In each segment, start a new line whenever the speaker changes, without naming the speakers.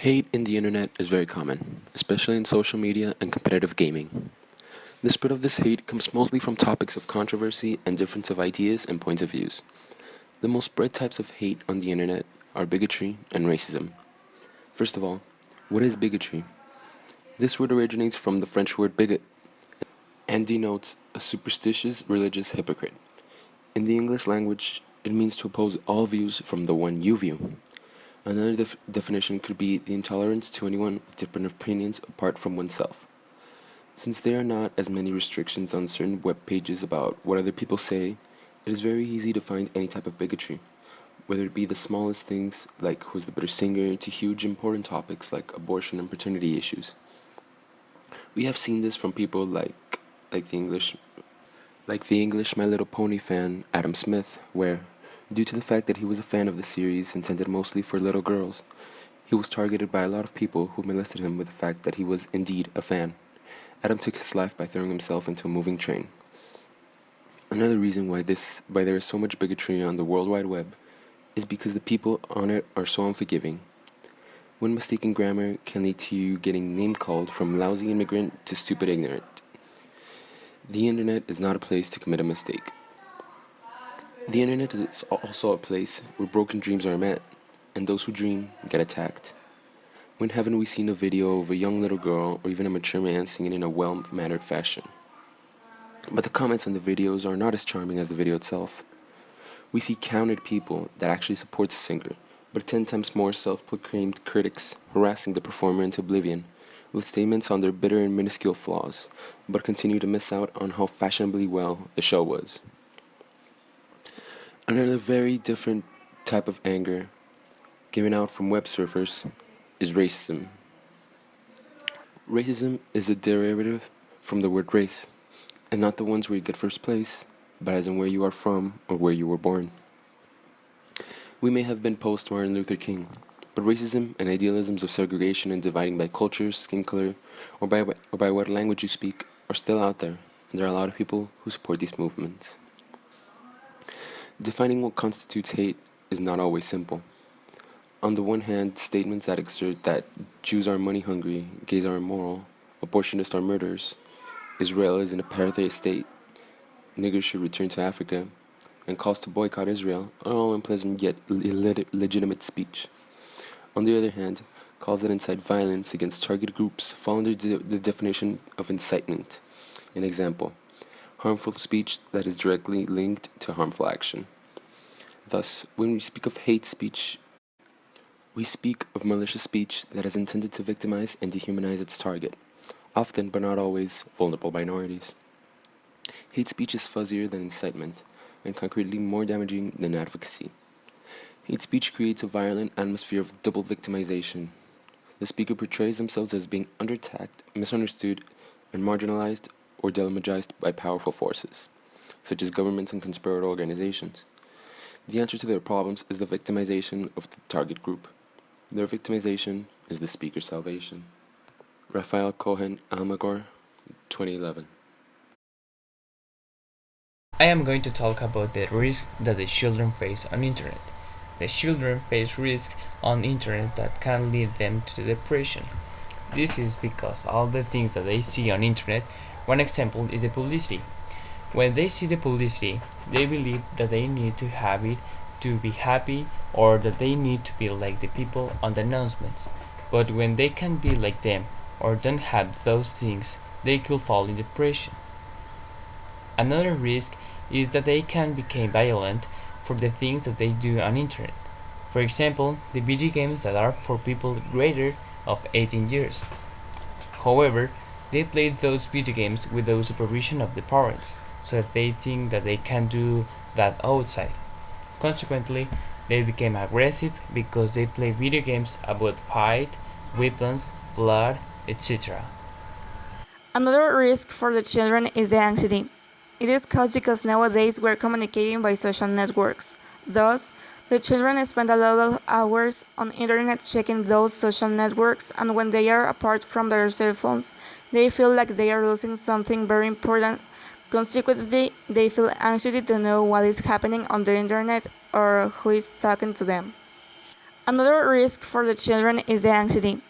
Hate in the internet is very common, especially in social media and competitive gaming. The spread of this hate comes mostly from topics of controversy and difference of ideas and points of views. The most spread types of hate on the internet are bigotry and racism. First of all, what is bigotry? This word originates from the French word bigot and denotes a superstitious religious hypocrite. In the English language, it means to oppose all views from the one you view. Another definition could be the intolerance to anyone with different opinions apart from oneself. Since there are not as many restrictions on certain web pages about what other people say, it is very easy to find any type of bigotry, whether it be the smallest things like who's the better singer to huge important topics like abortion and paternity issues. We have seen this from people like the English like the English My Little Pony fan Adam Smith, where, due to the fact that he was a fan of the series intended mostly for little girls, he was targeted by a lot of people who molested him with the fact that he was indeed a fan. Adam took his life by throwing himself into a moving train. Another reason why there is so much bigotry on the World Wide Web is because the people on it are so unforgiving. One mistaken grammar can lead to you getting name called from lousy immigrant to stupid ignorant. The internet is not a place to commit a mistake. The internet is also a place where broken dreams are met, and those who dream get attacked. When haven't we seen a video of a young little girl or even a mature man singing in a well-mannered fashion? But the comments on the videos are not as charming as the video itself. We see counted people that actually support the singer, but 10 times more self-proclaimed critics harassing the performer into oblivion with statements on their bitter and minuscule flaws, but continue to miss out on how fashionably well the show was. Another very different type of anger given out from web surfers is racism. Racism is a derivative from the word race, and not the ones where you get first place, but as in where you are from or where you were born. We may have been post-Martin Luther King, but racism and idealisms of segregation and dividing by culture, skin color, or by what language you speak are still out there, and there are a lot of people who support these movements. Defining what constitutes hate is not always simple. On the one hand, statements that exert that Jews are money hungry, gays are immoral, abortionists are murderers, Israel is an apartheid state, niggers should return to Africa, and calls to boycott Israel are all unpleasant yet illegitimate speech. On the other hand, calls that incite violence against target groups fall under the definition of incitement. An example: harmful speech that is directly linked to harmful action. Thus, when we speak of hate speech, we speak of malicious speech that is intended to victimize and dehumanize its target, often but not always vulnerable minorities. Hate speech is fuzzier than incitement, and concretely more damaging than advocacy. Hate speech creates a violent atmosphere of double victimization. The speaker portrays themselves as being under-attacked, misunderstood, and marginalized or delegitimized by powerful forces, such as governments and conspiratorial organizations. The answer to their problems is the victimization of the target group. Their victimization is the speaker's salvation. Raphael Cohen Almagor, 2011.
I am going to talk about the risks that the children face on internet. The children face risks on internet that can lead them to depression. This is because all the things that they see on internet, one example is the publicity. When they see the publicity, they believe that they need to have it to be happy or that they need to be like the people on the announcements. But when they can't be like them or don't have those things, they could fall in depression. Another risk is that they can become violent for the things that they do on internet. For example, the video games that are for people greater of 18 years. However, they play those video games without supervision of the parents, so that they think that they can do that outside. Consequently, they become aggressive because they play video games about fight, weapons, blood, etc.
Another risk for the children is the anxiety. It is caused because nowadays we're communicating by social networks. Thus, the children spend a lot of hours on internet checking those social networks, and when they are apart from their cell phones, they feel like they are losing something very important. Consequently, they feel anxiety to know what is happening on the internet or who is talking to them. Another risk for the children is the anxiety.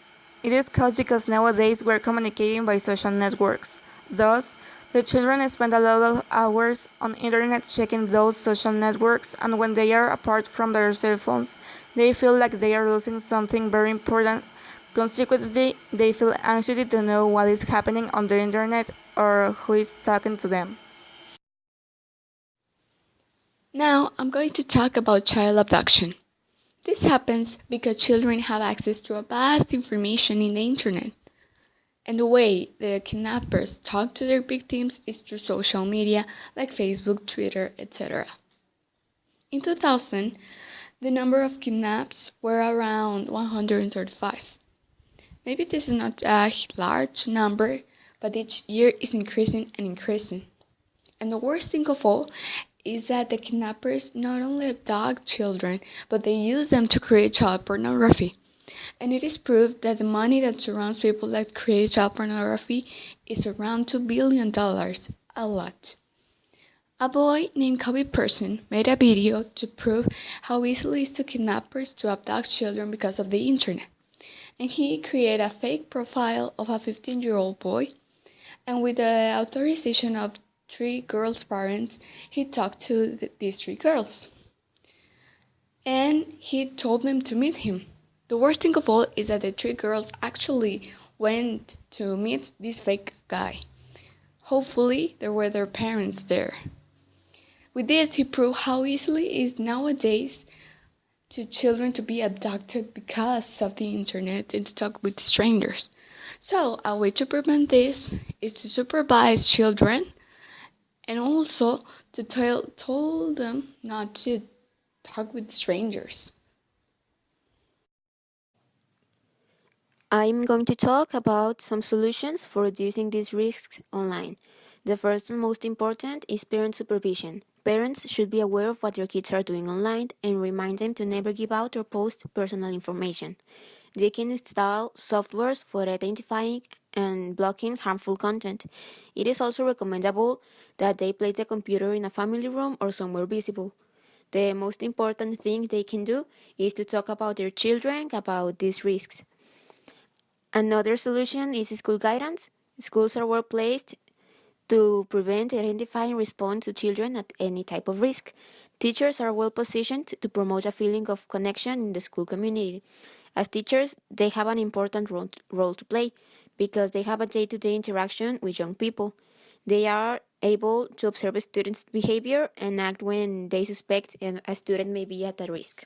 It is caused because nowadays we're communicating by social networks. Thus, the children spend a lot of hours on internet checking those social networks, and when they are apart from their cell phones, they feel like they are losing something very important. Consequently, they feel anxiety to know what is happening on the internet or who is talking to them.
Now I'm going to talk about child abduction. This happens because children have access to a vast information in the internet. And the way the kidnappers talk to their victims is through social media like Facebook, Twitter, etc. In 2000, the number of kidnaps were around 135. Maybe this is not a large number, but each year is increasing and increasing. And the worst thing of all is that the kidnappers not only abduct children, but they use them to create child pornography. And it is proved that the money that surrounds people that create child pornography is around $2 billion, a lot. A boy named Kobe Person made a video to prove how easily it is to kidnappers to abduct children because of the internet. And he created a fake profile of a 15-year-old boy, and with the authorization of 3 girls' parents, he talked to these 3 girls. And he told them to meet him. The worst thing of all is that the 3 girls actually went to meet this fake guy. Hopefully, there were their parents there. With this, he proved how easily it is nowadays to children to be abducted because of the internet and to talk with strangers. So, a way to prevent this is to supervise children and also to tell them not to talk with strangers.
I'm going to talk about some solutions for reducing these risks online. The first and most important is parent supervision. Parents should be aware of what their kids are doing online and remind them to never give out or post personal information. They can install softwares for identifying and blocking harmful content. It is also recommendable that they place the computer in a family room or somewhere visible. The most important thing they can do is to talk about their children about these risks. Another solution is school guidance. Schools are well placed to prevent, identify, and respond to children at any type of risk. Teachers are well positioned to promote a feeling of connection in the school community. As teachers, they have an important role to play because they have a day to day interaction with young people. They are able to observe a student's behavior and act when they suspect a student may be at a risk.